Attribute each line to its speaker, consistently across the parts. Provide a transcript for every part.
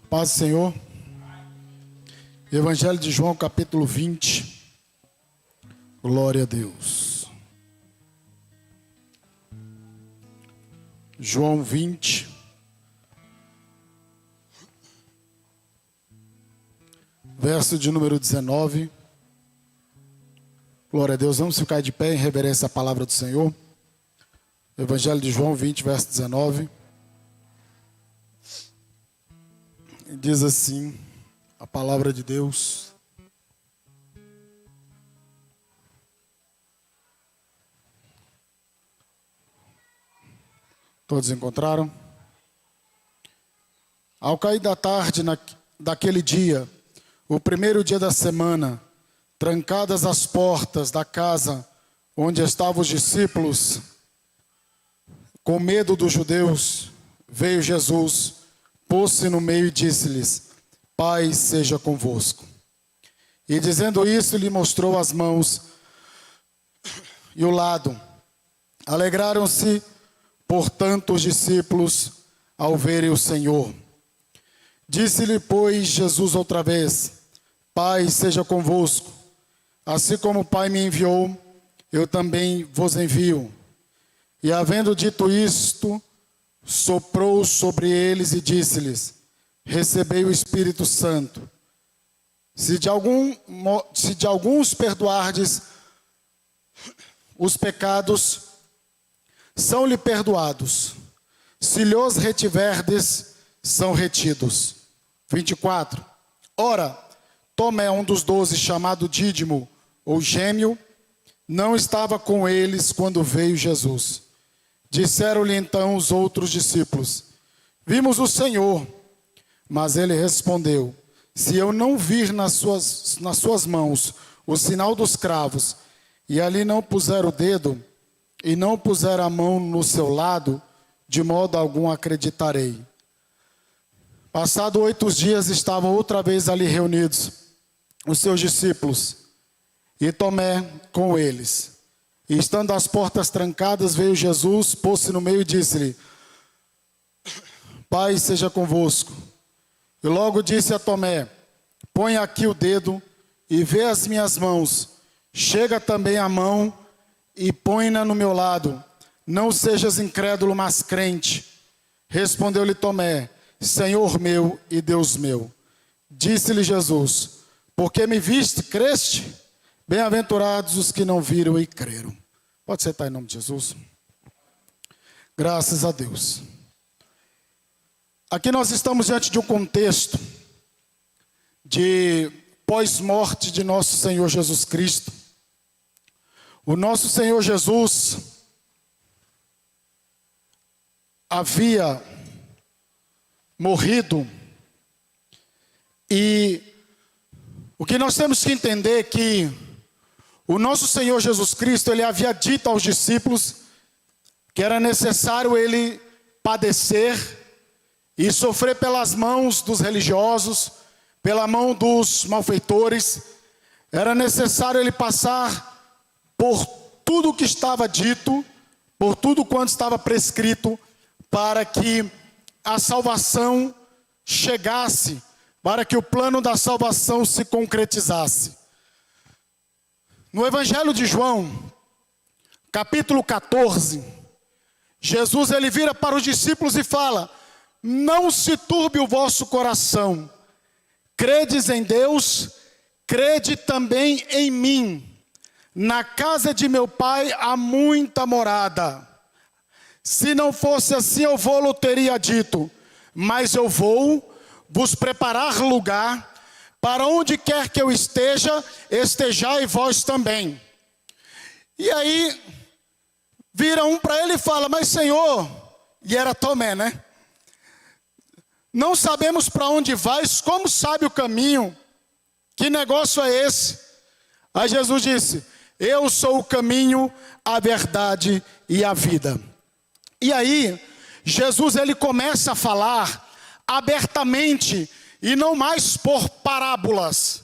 Speaker 1: Paz do Senhor. Evangelho de João, capítulo 20. Glória a Deus. João 20. Verso de número 19. Glória a Deus. Vamos ficar de pé em reverência à palavra do Senhor. Evangelho de João 20, verso 19. Diz assim a palavra de Deus. Todos encontraram? Ao cair da tarde daquele dia, o primeiro dia da semana, trancadas as portas da casa onde estavam os discípulos, com medo dos judeus, veio Jesus, pôs-se no meio e disse-lhes: Pai seja convosco. E dizendo isso, lhe mostrou as mãos e o lado. Alegraram-se, portanto, os discípulos ao verem o Senhor. Disse-lhe, pois, Jesus outra vez: Pai seja convosco. Assim como o Pai me enviou, eu também vos envio. E havendo dito isto, soprou sobre eles e disse-lhes: Recebei o Espírito Santo. Se de alguns perdoardes os pecados, são-lhe perdoados. Se lhos retiverdes, são retidos. 24. Ora, Tomé, um dos 12, chamado Dídimo, ou Gêmeo, não estava com eles quando veio Jesus. Disseram-lhe então os outros discípulos: Vimos o Senhor. Mas ele respondeu: Se eu não vir nas suas mãos o sinal dos cravos, e ali não puser o dedo, e não puser a mão no seu lado, de modo algum acreditarei. Passado 8 dias, estavam outra vez ali reunidos os seus discípulos, e Tomé com eles. E estando as portas trancadas, veio Jesus, pôs-se no meio e disse-lhe: Pai seja convosco. E logo disse a Tomé: Põe aqui o dedo e vê as minhas mãos. Chega também a mão e põe-na no meu lado. Não sejas incrédulo, mas crente. Respondeu-lhe Tomé: Senhor meu e Deus meu. Disse-lhe Jesus: Porque me viste, creste? Bem-aventurados os que não viram e creram. Pode sentar em nome de Jesus. Graças a Deus. Aqui nós estamos diante de um contexto de pós-morte de nosso Senhor Jesus Cristo. O nosso Senhor Jesus havia morrido, e o que nós temos que entender é que o nosso Senhor Jesus Cristo, ele havia dito aos discípulos que era necessário ele padecer e sofrer pelas mãos dos religiosos, pela mão dos malfeitores. Era necessário ele passar por tudo o que estava dito, por tudo quanto estava prescrito, para que a salvação chegasse, para que o plano da salvação se concretizasse. No Evangelho de João, capítulo 14, Jesus ele vira para os discípulos e fala: Não se turbe o vosso coração. Credes em Deus, crede também em mim. Na casa de meu Pai há muita morada. Se não fosse assim, eu vou-lo teria dito. Mas eu vou vos preparar lugar, para onde quer que eu esteja, estejai vós também. E aí, vira um para ele e fala: Mas Senhor, e era Tomé, né? Não sabemos para onde vais, como sabe o caminho? Que negócio é esse? Aí Jesus disse: Eu sou o caminho, a verdade e a vida. E aí, Jesus ele começa a falar abertamente e não mais por parábolas.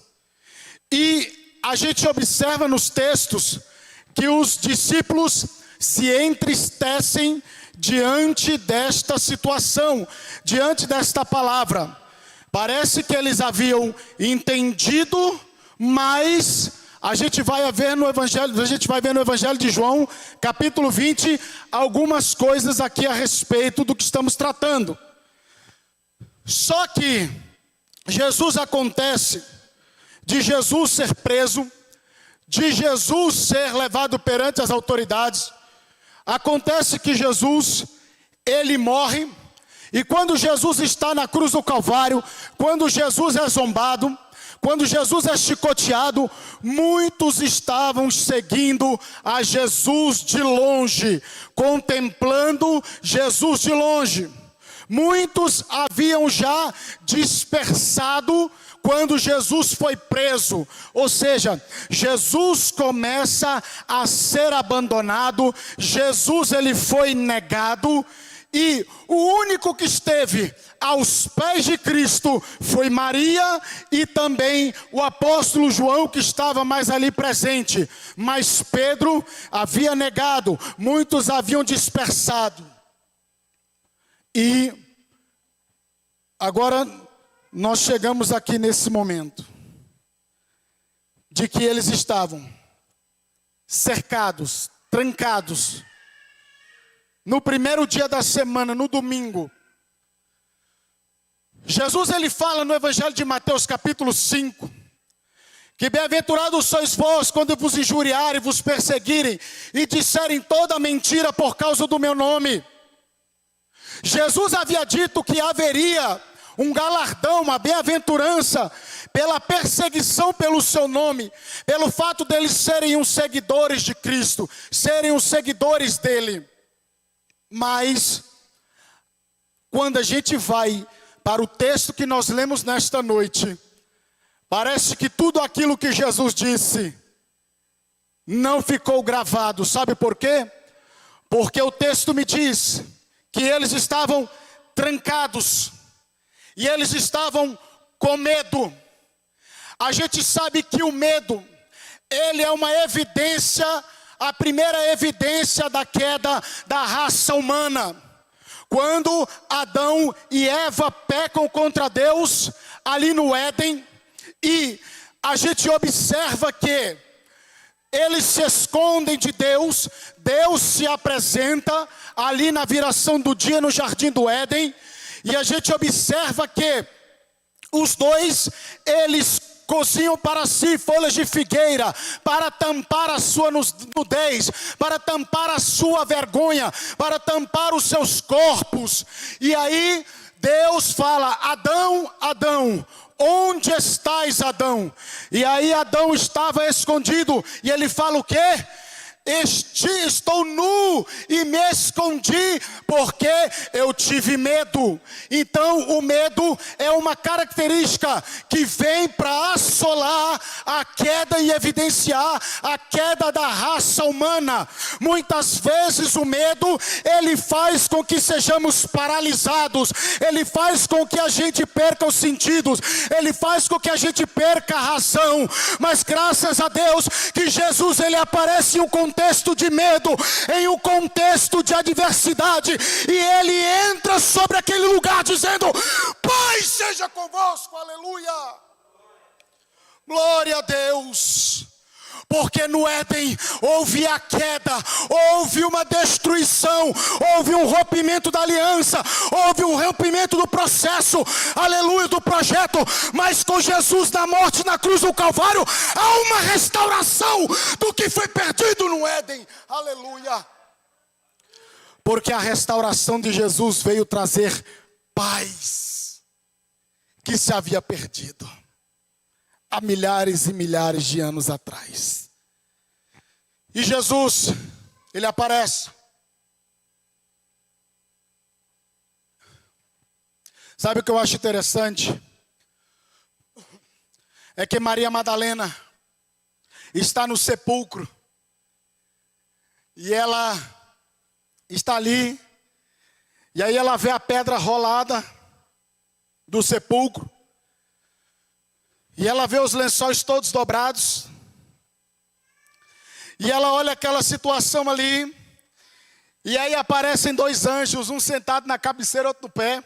Speaker 1: E a gente observa nos textos que os discípulos se entristecem diante desta situação, diante desta palavra. Parece que eles haviam entendido, mas a gente vai ver no Evangelho de João, capítulo 20, algumas coisas aqui a respeito do que estamos tratando. Só que acontece de Jesus ser preso, de Jesus ser levado perante as autoridades. Acontece que Jesus, ele morre, e quando Jesus está na cruz do Calvário, quando Jesus é zombado, quando Jesus é chicoteado, muitos estavam seguindo a Jesus de longe, contemplando Jesus de longe. Muitos haviam já dispersado quando Jesus foi preso, ou seja, Jesus começa a ser abandonado, Jesus ele foi negado, e o único que esteve aos pés de Cristo foi Maria e também o apóstolo João, que estava mais ali presente. Mas Pedro havia negado, muitos haviam dispersado. E agora nós chegamos aqui nesse momento de que eles estavam cercados, trancados. No primeiro dia da semana, no domingo, Jesus ele fala no Evangelho de Mateus capítulo 5, que bem-aventurados sois vós quando vos injuriarem, vos perseguirem e disserem toda mentira por causa do meu nome. Jesus havia dito que haveria um galardão, uma bem-aventurança pela perseguição pelo seu nome, pelo fato deles serem uns seguidores de Cristo, serem uns seguidores dele. Mas, quando a gente vai para o texto que nós lemos nesta noite, parece que tudo aquilo que Jesus disse não ficou gravado. Sabe por quê? Porque o texto me diz que eles estavam trancados e eles estavam com medo. A gente sabe que o medo, ele é uma evidência, a primeira evidência da queda da raça humana. Quando Adão e Eva pecam contra Deus ali no Éden, e a gente observa que eles se escondem de Deus, Deus se apresenta ali na viração do dia no jardim do Éden, e a gente observa que os dois, eles cozinham para si folhas de figueira, para tampar a sua nudez, para tampar a sua vergonha, para tampar os seus corpos. E aí Deus fala: Adão, Adão, onde estás, Adão? E aí Adão estava escondido, e ele fala o quê? Estou nu e me escondi porque eu tive medo. Então o medo é uma característica que vem para assolar a queda e evidenciar a queda da raça humana. Muitas vezes o medo, ele faz com que sejamos paralisados, ele faz com que a gente perca os sentidos, ele faz com que a gente perca a razão. Mas graças a Deus que Jesus ele aparece em um contexto de medo, em um contexto de adversidade, e ele entra sobre aquele lugar dizendo: paz seja convosco, aleluia, glória a Deus. Porque no Éden houve a queda, houve uma destruição, houve um rompimento da aliança, houve um rompimento do processo, aleluia, do projeto. Mas com Jesus na morte, na cruz do Calvário, há uma restauração do que foi perdido no Éden, aleluia. Porque a restauração de Jesus veio trazer paz que se havia perdido há milhares e milhares de anos atrás. E Jesus, ele aparece. Sabe o que eu acho interessante? É que Maria Madalena está no sepulcro. E ela está ali. E aí ela vê a pedra rolada do sepulcro. E ela vê os lençóis todos dobrados. E ela olha aquela situação ali. E aí aparecem dois anjos, um sentado na cabeceira, outro no pé.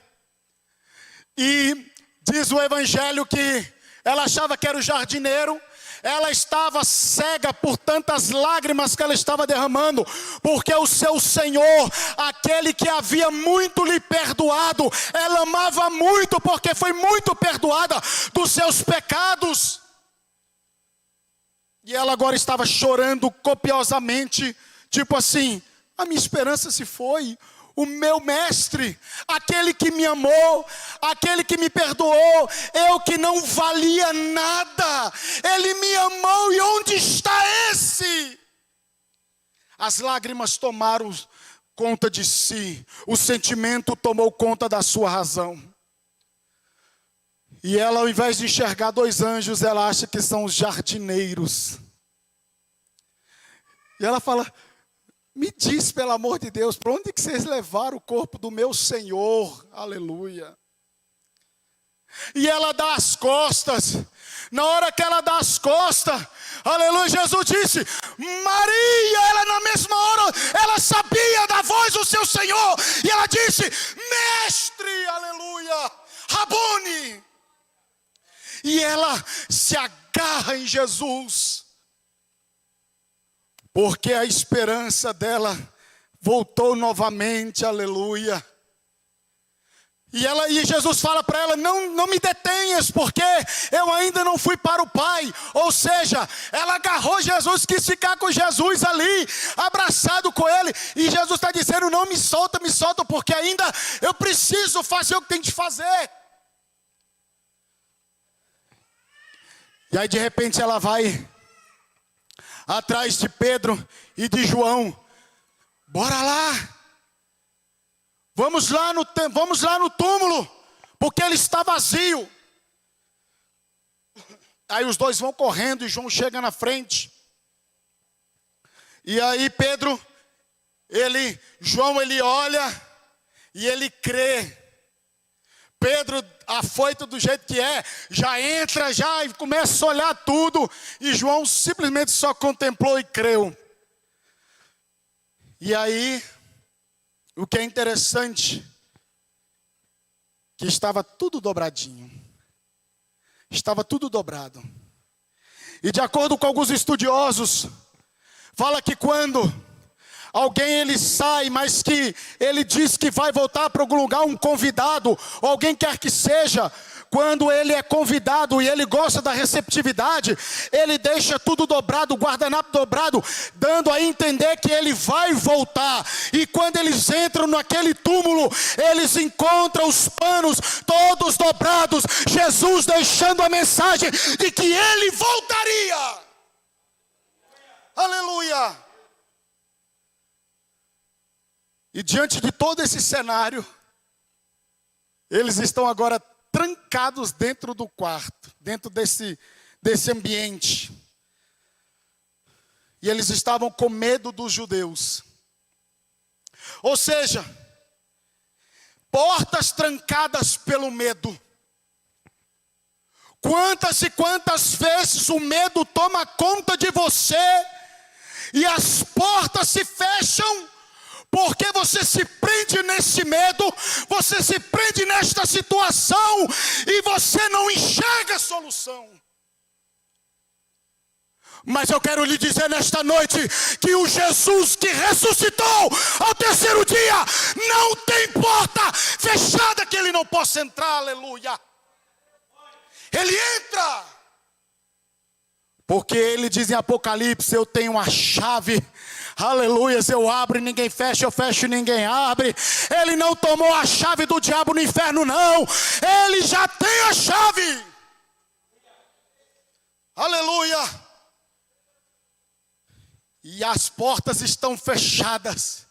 Speaker 1: E Diz o evangelho que ela achava que era o jardineiro. Ela estava cega por tantas lágrimas que ela estava derramando, porque o seu Senhor, aquele que havia muito lhe perdoado, ela amava muito, porque foi muito perdoada dos seus pecados. E ela agora estava chorando copiosamente, tipo assim: a minha esperança se foi. O meu mestre, aquele que me amou, aquele que me perdoou, eu que não valia nada, ele me amou, e onde está esse? As lágrimas tomaram conta de si, o sentimento tomou conta da sua razão. E ela, ao invés de enxergar dois anjos, ela acha que são os jardineiros. E ela fala: me diz, pelo amor de Deus, para onde que vocês levaram o corpo do meu Senhor? Aleluia. E ela dá as costas. Na hora que ela dá as costas, aleluia, Jesus disse: Maria. Ela, na mesma hora, ela sabia da voz do seu Senhor. E ela disse: mestre, aleluia, Rabone. E ela se agarra em Jesus, porque a esperança dela voltou novamente, aleluia. E Jesus fala para ela: não me detenhas, porque eu ainda não fui para o Pai. Ou seja, ela agarrou Jesus, quis ficar com Jesus ali, abraçado com ele. E Jesus está dizendo: não, me solta, porque ainda eu preciso fazer o que tem de fazer. E aí de repente ela vai atrás de Pedro e de João: bora lá, vamos lá no túmulo, porque ele está vazio. Aí os dois vão correndo e João chega na frente. E aí João ele olha e ele crê. Pedro, afoito do jeito que é, já entra e começa a olhar tudo. E João simplesmente só contemplou e creu. E aí, o que é interessante, que estava tudo dobradinho. Estava tudo dobrado. E de acordo com alguns estudiosos, fala que quando alguém ele sai, mas que ele diz que vai voltar para algum lugar, um convidado, ou alguém quer que seja, quando ele é convidado e ele gosta da receptividade, ele deixa tudo dobrado, o guardanapo dobrado, dando a entender que ele vai voltar. E quando eles entram naquele túmulo, eles encontram os panos todos dobrados, Jesus deixando a mensagem de que ele voltaria. Aleluia. E diante de todo esse cenário, eles estão agora trancados dentro do quarto, dentro desse ambiente. E eles estavam com medo dos judeus. Ou seja, portas trancadas pelo medo. Quantas e quantas vezes o medo toma conta de você e as portas se fecham, porque você se prende nesse medo, você se prende nesta situação e você não enxerga a solução. Mas eu quero lhe dizer nesta noite que o Jesus que ressuscitou ao terceiro dia, não tem porta fechada que ele não possa entrar, aleluia. Ele entra, porque ele diz em Apocalipse: eu tenho a chave. Aleluia, eu abro e ninguém fecha, eu fecho e ninguém abre. Ele não tomou a chave do diabo no inferno, não. Ele já tem a chave. Aleluia. E as portas estão fechadas.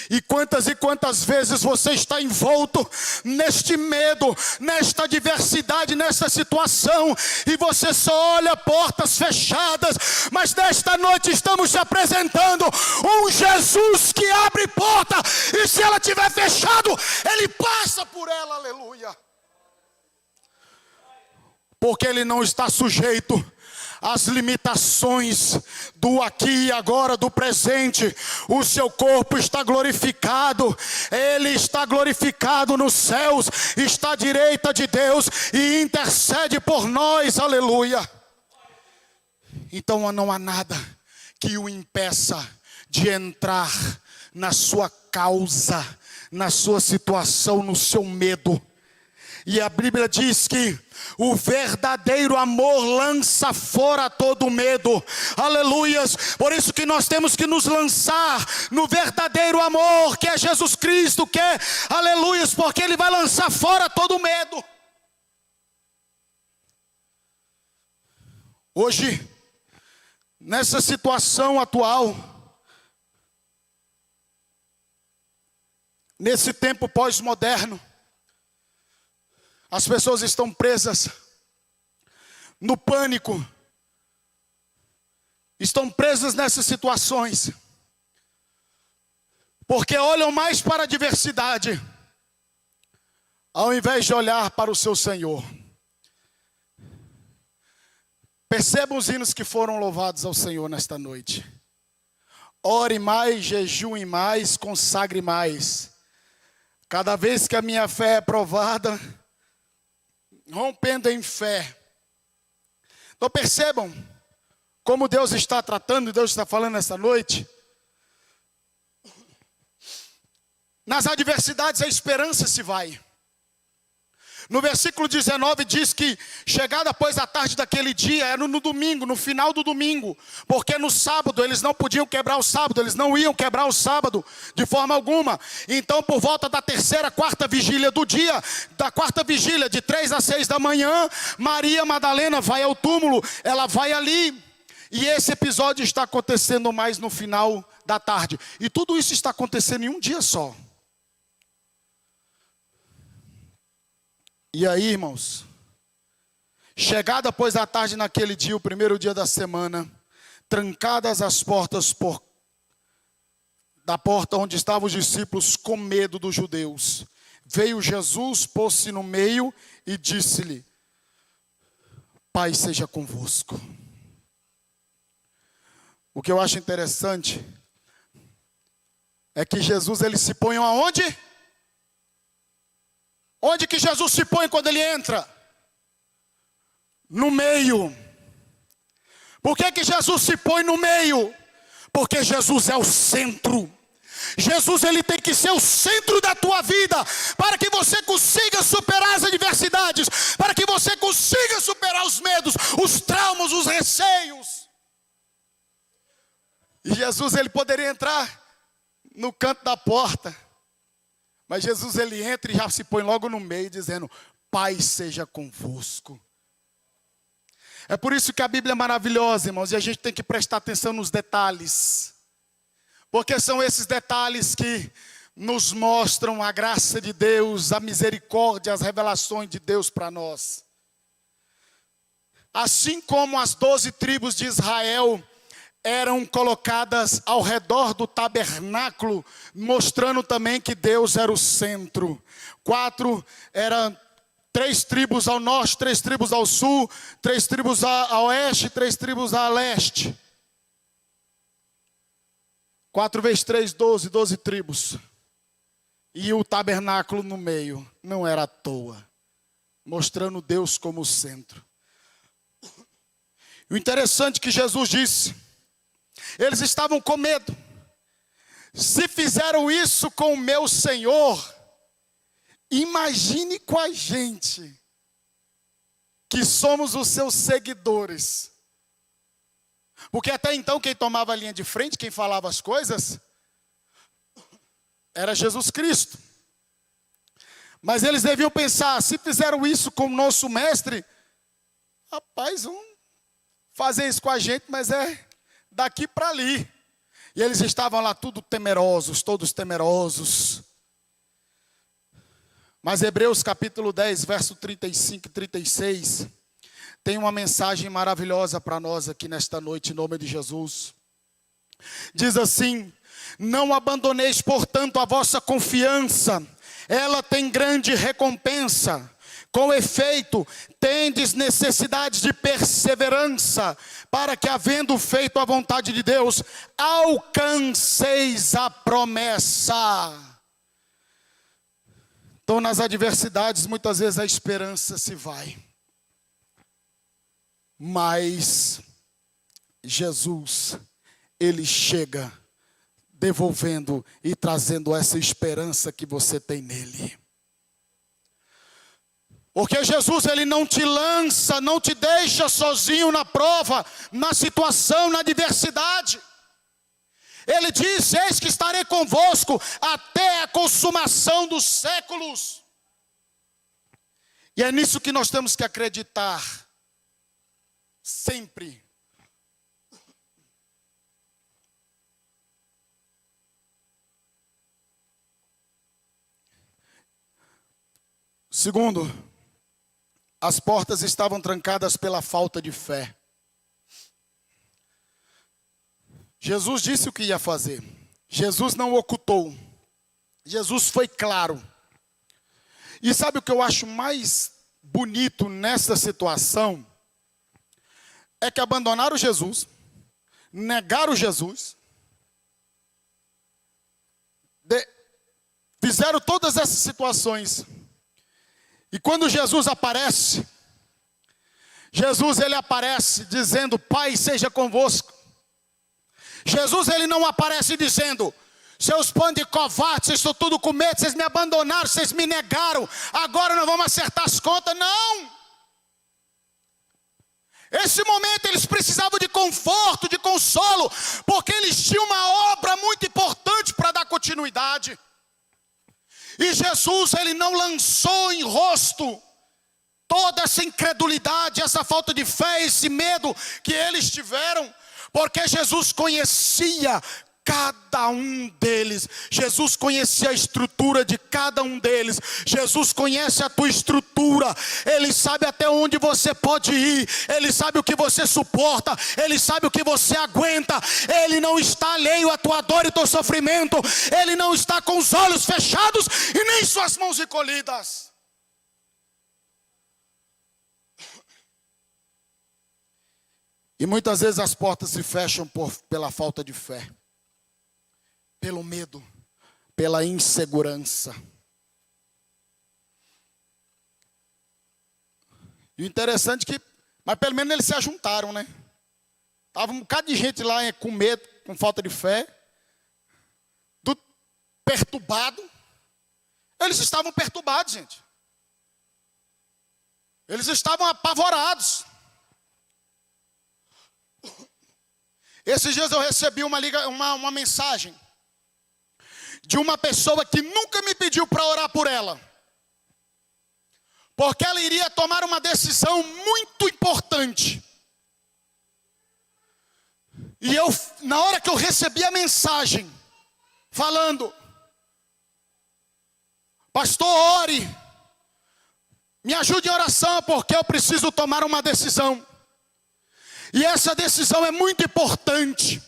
Speaker 1: E quantas vezes você está envolto neste medo, nesta adversidade, nesta situação, e você só olha portas fechadas. Mas nesta noite estamos te apresentando um Jesus que abre porta, e se ela estiver fechado, ele passa por ela, aleluia. porque ele não está sujeito às limitações do aqui e agora, do presente. O seu corpo está glorificado, ele está glorificado nos céus, está à direita de Deus e intercede por nós, aleluia. Então não há nada que o impeça de entrar na sua causa, na sua situação, no seu medo. E a Bíblia diz que o verdadeiro amor lança fora todo medo, aleluias. Por isso que nós temos que nos lançar no verdadeiro amor, que é Jesus Cristo, que é, aleluias, porque Ele vai lançar fora todo medo. Hoje, nessa situação atual, nesse tempo pós-moderno, as pessoas estão presas no pânico, estão presas nessas situações, porque olham mais para a adversidade, ao invés de olhar para o seu Senhor. Percebam os hinos que foram louvados ao Senhor nesta noite. Ore mais, jejue mais, consagre mais. Cada vez que a minha fé é provada, rompendo em fé. Então percebam como Deus está tratando, e Deus está falando nessa noite. Nas adversidades a esperança se vai. No versículo 19 diz que chegada pois a tarde daquele dia, era no domingo, no final do domingo, porque no sábado eles não podiam quebrar o sábado, eles não iam quebrar o sábado de forma alguma. Então por volta da terceira, quarta vigília do dia, da quarta vigília de 3 a 6 da manhã, Maria Madalena vai ao túmulo, ela vai ali. E esse episódio está acontecendo mais no final da tarde. E tudo isso está acontecendo em um dia só. E aí, irmãos, chegada pois a tarde naquele dia, o primeiro dia da semana, trancadas as portas da porta onde estavam os discípulos com medo dos judeus, veio Jesus, pôs-se no meio e disse-lhe: Pai seja convosco. O que eu acho interessante é que Jesus, ele se põe aonde? Onde que Jesus se põe quando ele entra? No meio. Por que Jesus se põe no meio? Porque Jesus é o centro. Jesus, ele tem que ser o centro da tua vida, para que você consiga superar as adversidades, para que você consiga superar os medos, os traumas, os receios. E Jesus, ele poderia entrar no canto da porta, mas Jesus, ele entra e já se põe logo no meio, dizendo: Pai seja convosco. É por isso que a Bíblia é maravilhosa, irmãos, e a gente tem que prestar atenção nos detalhes, porque são esses detalhes que nos mostram a graça de Deus, a misericórdia, as revelações de Deus para nós. Assim como as 12 tribos de Israel eram colocadas ao redor do tabernáculo, mostrando também que Deus era o centro. 3 tribos ao norte, 3 tribos ao sul, 3 tribos a oeste, 3 tribos a leste. 4 vezes 3, 12 tribos. E o tabernáculo no meio, não era à toa, mostrando Deus como o centro. O interessante é que Jesus disse, eles estavam com medo. Se fizeram isso com o meu Senhor, imagine com a gente, que somos os seus seguidores. Porque até então quem tomava a linha de frente, quem falava as coisas, era Jesus Cristo. Mas eles deviam pensar, se fizeram isso com o nosso mestre, rapaz, vão fazer isso com a gente, mas é daqui para ali. E eles estavam lá todos temerosos. Mas Hebreus capítulo 10, verso 35 e 36, tem uma mensagem maravilhosa para nós aqui nesta noite, em nome de Jesus. Diz assim: não abandoneis, portanto, a vossa confiança, ela tem grande recompensa. Com efeito, tendes necessidade de perseverança, para que, havendo feito a vontade de Deus, alcanceis a promessa. Então, nas adversidades, muitas vezes a esperança se vai. Mas Jesus, Ele chega devolvendo e trazendo essa esperança que você tem nele. Porque Jesus, Ele não te lança, não te deixa sozinho na prova, na situação, na adversidade. Ele diz: eis que estarei convosco até a consumação dos séculos. E é nisso que nós temos que acreditar, sempre. Segundo, as portas estavam trancadas pela falta de fé. Jesus disse o que ia fazer. Jesus não ocultou. Jesus foi claro. E sabe o que eu acho mais bonito nessa situação? É que abandonaram Jesus, negaram Jesus, fizeram todas essas situações. E quando Jesus aparece, ele aparece dizendo: Pai, seja convosco. Jesus, ele não aparece dizendo: seus pães de covardes, vocês estão tudo com medo, vocês me abandonaram, vocês me negaram, agora nós vamos acertar as contas. Não! Esse momento eles precisavam de conforto, de consolo, porque eles tinham uma obra muito importante para dar continuidade. E Jesus, ele não lançou em rosto toda essa incredulidade, essa falta de fé, esse medo que eles tiveram, porque Jesus conhecia cada um deles. Jesus conhecia a estrutura de cada um deles. Jesus conhece a tua estrutura. Ele sabe até onde você pode ir. Ele sabe o que você suporta. Ele sabe o que você aguenta. Ele não está alheio à tua dor e teu sofrimento. Ele não está com os olhos fechados e nem suas mãos encolhidas. E muitas vezes as portas se fecham pela falta de fé, pelo medo, pela insegurança. E o interessante é que, mas pelo menos eles se ajuntaram, né? Tava um bocado de gente lá com medo, com falta de fé, tudo perturbado. Eles estavam perturbados, gente. Eles estavam apavorados. Esses dias eu recebi uma mensagem de uma pessoa que nunca me pediu para orar por ela, porque ela iria tomar uma decisão muito importante. E eu, na hora que eu recebi a mensagem, falando: pastor, ore, me ajude em oração, porque eu preciso tomar uma decisão. E essa decisão é muito importante.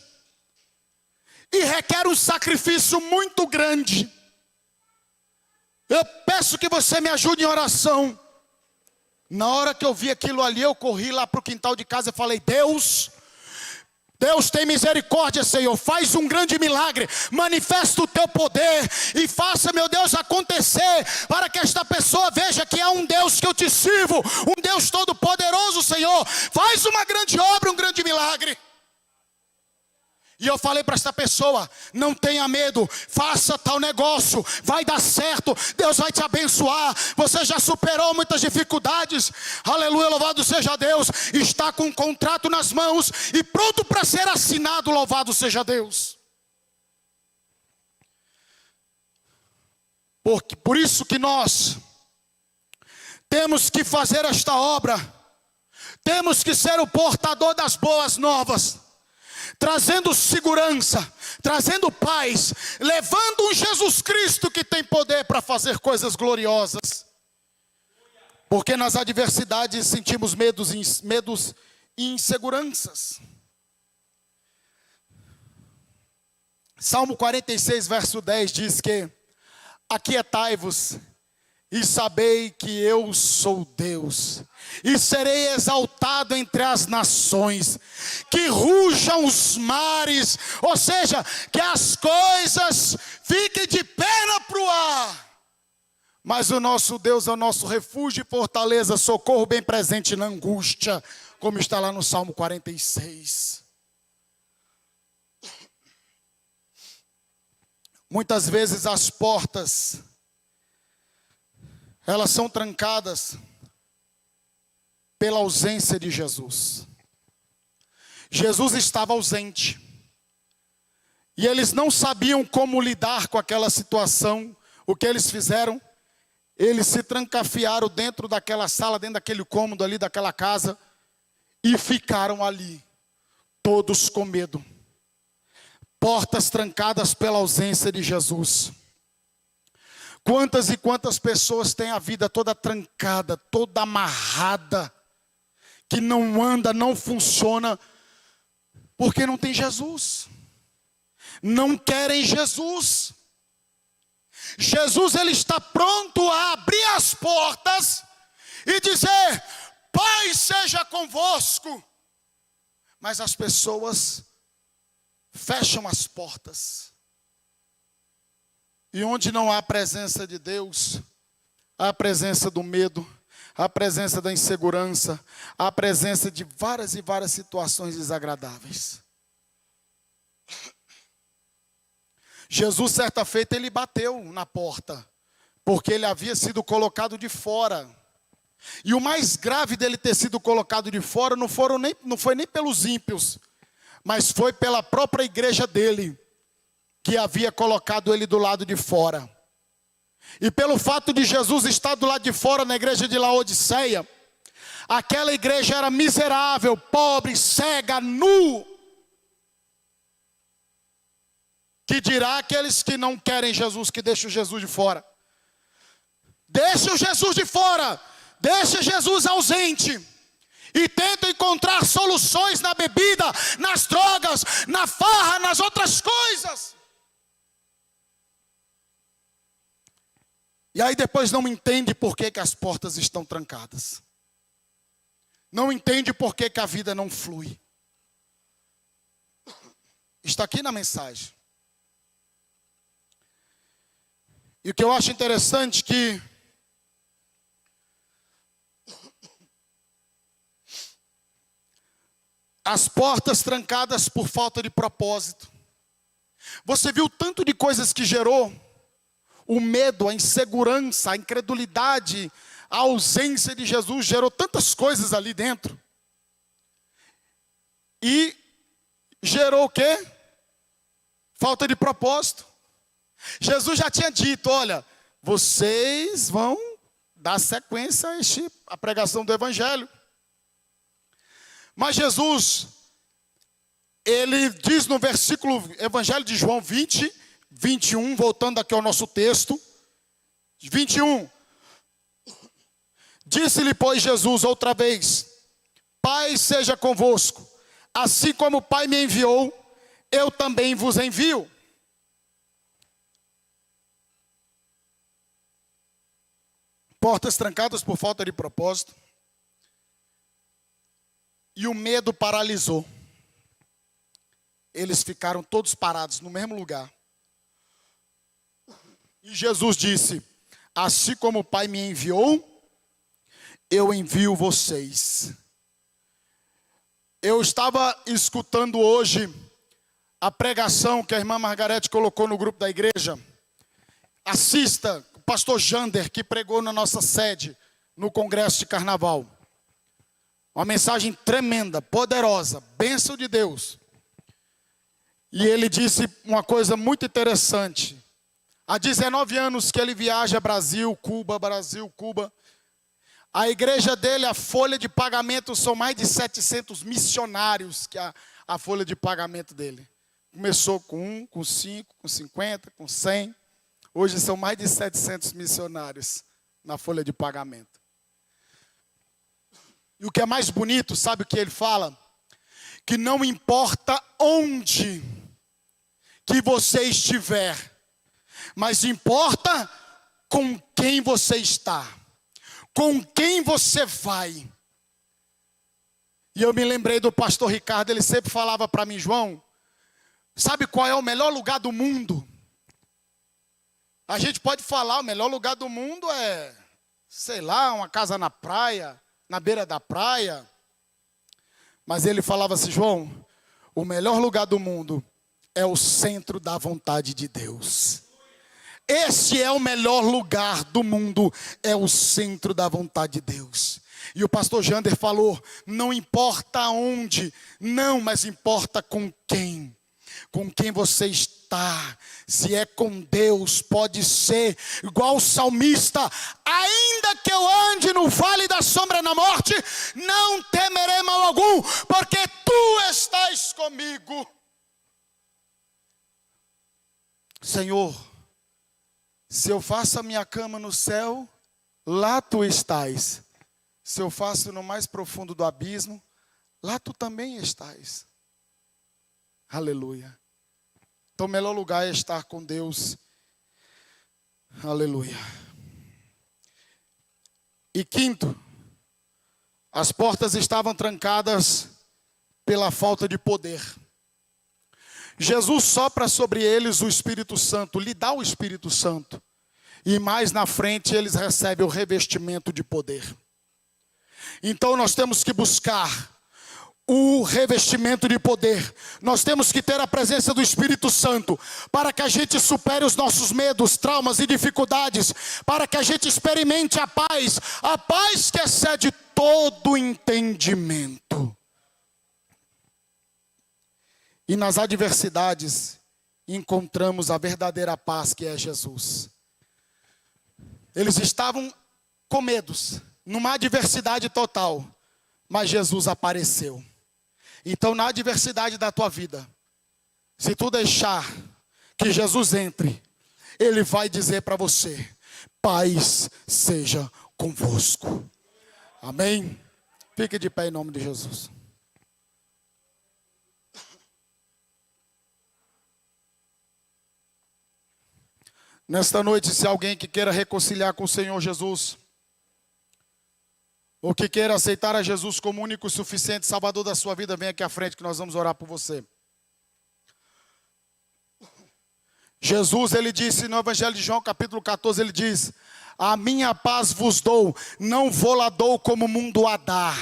Speaker 1: E requer um sacrifício muito grande. Eu peço que você me ajude em oração. Na hora que eu vi aquilo ali, eu corri lá para o quintal de casa e falei: Deus tem misericórdia, Senhor, faz um grande milagre, manifesta o teu poder e faça, meu Deus, acontecer, para que esta pessoa veja que é um Deus que eu te sirvo, um Deus todo poderoso, Senhor, faz uma grande obra, um grande milagre. E eu falei para esta pessoa: não tenha medo, faça tal negócio, vai dar certo, Deus vai te abençoar, você já superou muitas dificuldades, aleluia, louvado seja Deus, está com um contrato nas mãos e pronto para ser assinado, louvado seja Deus. Por isso que nós temos que fazer esta obra, temos que ser o portador das boas novas, trazendo segurança, trazendo paz, levando um Jesus Cristo que tem poder para fazer coisas gloriosas. Porque nas adversidades sentimos medos e inseguranças. Salmo 46, verso 10 diz que: aquietai-vos e sabei que eu sou Deus, e serei exaltado entre as nações, que rujam os mares, ou seja, que as coisas fiquem de perna para o ar. Mas o nosso Deus é o nosso refúgio e fortaleza, socorro bem presente na angústia, como está lá no Salmo 46. Muitas vezes as portas, elas são trancadas pela ausência de Jesus. Jesus estava ausente. E eles não sabiam como lidar com aquela situação. O que eles fizeram? Eles se trancafiaram dentro daquela sala, dentro daquele cômodo ali, daquela casa, e ficaram ali, todos com medo. Portas trancadas pela ausência de Jesus. Quantas e quantas pessoas têm a vida toda trancada, toda amarrada, que não anda, não funciona, porque não tem Jesus. Não querem Jesus. Jesus, ele está pronto a abrir as portas e dizer: Pai seja convosco. Mas as pessoas fecham as portas. E onde não há a presença de Deus, há a presença do medo, há a presença da insegurança, há a presença de várias e várias situações desagradáveis. Jesus, certa feita, ele bateu na porta, porque ele havia sido colocado de fora. E o mais grave dele ter sido colocado de fora não foi nem pelos ímpios, mas foi pela própria igreja dele, que havia colocado ele do lado de fora. E pelo fato de Jesus estar do lado de fora na igreja de Laodiceia, aquela igreja era miserável, pobre, cega, nu. Que dirá aqueles que não querem Jesus, que deixam Jesus de fora. Deixa o Jesus de fora, deixa Jesus ausente. E tentam encontrar soluções na bebida, nas drogas, na farra, nas outras coisas. E aí depois não entende por que as portas estão trancadas. Não entende por que a vida não flui. Está aqui na mensagem. E o que eu acho interessante que as portas trancadas por falta de propósito. Você viu o tanto de coisas que gerou? O medo, a insegurança, a incredulidade, a ausência de Jesus gerou tantas coisas ali dentro. E gerou o quê? Falta de propósito. Jesus já tinha dito: olha, vocês vão dar sequência à pregação do Evangelho. Mas Jesus, ele diz no versículo, Evangelho de João 20, 21, voltando aqui ao nosso texto, 21. Disse-lhe, pois, Jesus outra vez: Pai seja convosco, assim como o Pai me enviou, eu também vos envio. Portas trancadas por falta de propósito. E o medo paralisou. Eles ficaram todos parados no mesmo lugar. E Jesus disse: assim como o Pai me enviou, eu envio vocês. Eu estava escutando hoje a pregação que a irmã Margarete colocou no grupo da igreja. Assista o pastor Jander, que pregou na nossa sede, no congresso de carnaval. Uma mensagem tremenda, poderosa, bênção de Deus. E ele disse uma coisa muito interessante. Há 19 anos que ele viaja Brasil, Cuba. A igreja dele, a folha de pagamento, são mais de 700 missionários, que a folha de pagamento dele. Começou com 1, com 5, com 50, com 100. Hoje são mais de 700 missionários na folha de pagamento. E o que é mais bonito, sabe o que ele fala? Que não importa onde que você estiver, mas importa com quem você está, com quem você vai. E eu me lembrei do pastor Ricardo, ele sempre falava para mim, João, sabe qual é o melhor lugar do mundo? A gente pode falar, o melhor lugar do mundo é, sei lá, uma casa na praia, na beira da praia. Mas ele falava assim, João, o melhor lugar do mundo é o centro da vontade de Deus. Esse é o melhor lugar do mundo, é o centro da vontade de Deus. E o pastor Jander falou, não importa onde, não, mas importa com quem você está. Se é com Deus, pode ser igual o salmista, ainda que eu ande no vale da sombra da morte, não temerei mal algum, porque tu estás comigo. Senhor, se eu faço a minha cama no céu, lá tu estás. Se eu faço no mais profundo do abismo, lá tu também estás. Aleluia. Então o melhor lugar é estar com Deus. Aleluia. E quinto, as portas estavam trancadas pela falta de poder. Jesus sopra sobre eles o Espírito Santo, lhe dá o Espírito Santo. E mais na frente eles recebem o revestimento de poder. Então nós temos que buscar o revestimento de poder. Nós temos que ter a presença do Espírito Santo para que a gente supere os nossos medos, traumas e dificuldades, para que a gente experimente a paz que excede todo entendimento. E nas adversidades encontramos a verdadeira paz que é Jesus. Eles estavam com medos, numa adversidade total, mas Jesus apareceu. Então na adversidade da tua vida, se tu deixar que Jesus entre, Ele vai dizer para você, paz seja convosco. Amém? Fique de pé em nome de Jesus. Nesta noite, se alguém que queira reconciliar com o Senhor Jesus, ou que queira aceitar a Jesus como único e suficiente Salvador da sua vida, vem aqui à frente que nós vamos orar por você. Jesus, ele disse no Evangelho de João, capítulo 14, ele diz, a minha paz vos dou, não vou-la dou como o mundo a dá.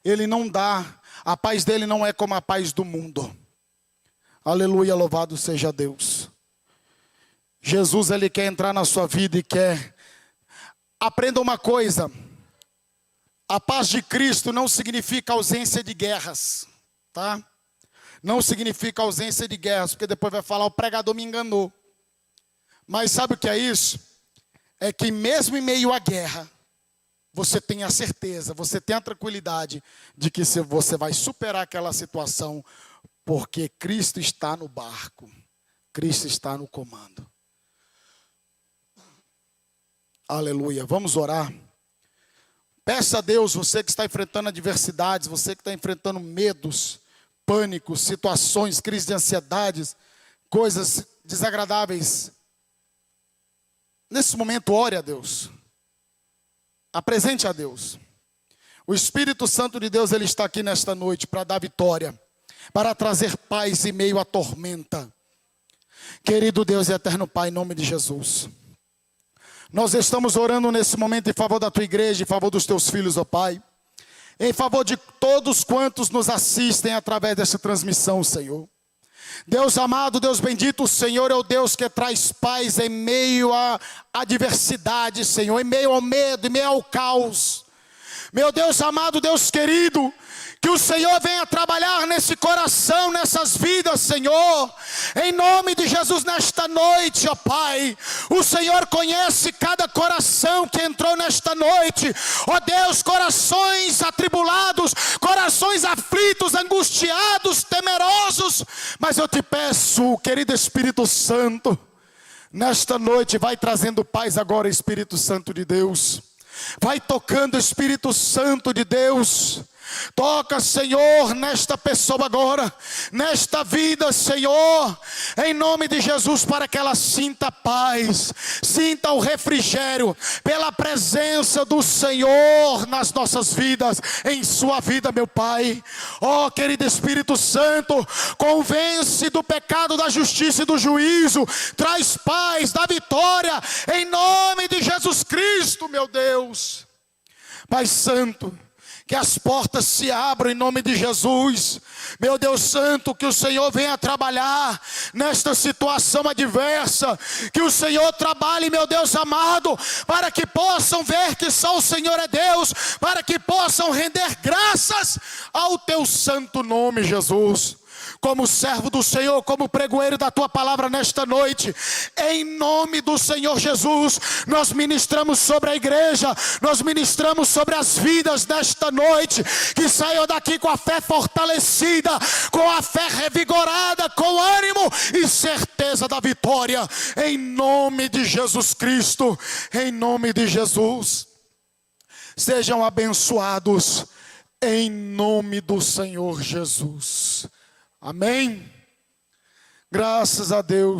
Speaker 1: Ele não dá, a paz dele não é como a paz do mundo. Aleluia, louvado seja Deus. Jesus, ele quer entrar na sua vida e quer. Aprenda uma coisa. A paz de Cristo não significa ausência de guerras, tá? Não significa ausência de guerras, porque depois vai falar, o pregador me enganou. Mas sabe o que é isso? É que mesmo em meio à guerra, você tem a certeza, você tem a tranquilidade de que você vai superar aquela situação, porque Cristo está no barco, Cristo está no comando. Aleluia, vamos orar. Peça a Deus, você que está enfrentando adversidades, você que está enfrentando medos, pânicos, situações, crises de ansiedades, coisas desagradáveis. Nesse momento, ore a Deus. Apresente a Deus. O Espírito Santo de Deus, ele está aqui nesta noite para dar vitória, para trazer paz em meio à tormenta. Querido Deus e eterno Pai, em nome de Jesus. Nós estamos orando nesse momento em favor da tua igreja, em favor dos teus filhos, ó Pai. Em favor de todos quantos nos assistem através dessa transmissão, Senhor. Deus amado, Deus bendito, o Senhor é o Deus que traz paz em meio à adversidade, Senhor. Em meio ao medo, em meio ao caos. Meu Deus amado, Deus querido, que o Senhor venha trabalhar nesse coração, nessas vidas, Senhor. Em nome de Jesus, nesta noite, ó Pai. O Senhor conhece cada coração que entrou nesta noite. Ó Deus, corações atribulados, corações aflitos, angustiados, temerosos. Mas eu te peço, querido Espírito Santo, nesta noite vai trazendo paz agora, Espírito Santo de Deus. Vai tocando, Espírito Santo de Deus. Toca, Senhor, nesta pessoa agora, nesta vida, Senhor, em nome de Jesus, para que ela sinta paz, sinta o refrigério, pela presença do Senhor nas nossas vidas, em sua vida, meu Pai. Ó, querido Espírito Santo, convence do pecado, da justiça e do juízo, traz paz, dá vitória, em nome de Jesus Cristo, meu Deus. Pai Santo, que as portas se abram em nome de Jesus. Meu Deus Santo, que o Senhor venha trabalhar nesta situação adversa. Que o Senhor trabalhe, meu Deus amado, para que possam ver que só o Senhor é Deus. Para que possam render graças ao teu santo nome, Jesus. Como servo do Senhor, como pregoeiro da tua palavra nesta noite, em nome do Senhor Jesus, nós ministramos sobre a igreja, nós ministramos sobre as vidas nesta noite, que saiam daqui com a fé fortalecida, com a fé revigorada, com ânimo e certeza da vitória, em nome de Jesus Cristo, em nome de Jesus. Sejam abençoados, em nome do Senhor Jesus. Amém? Graças a Deus.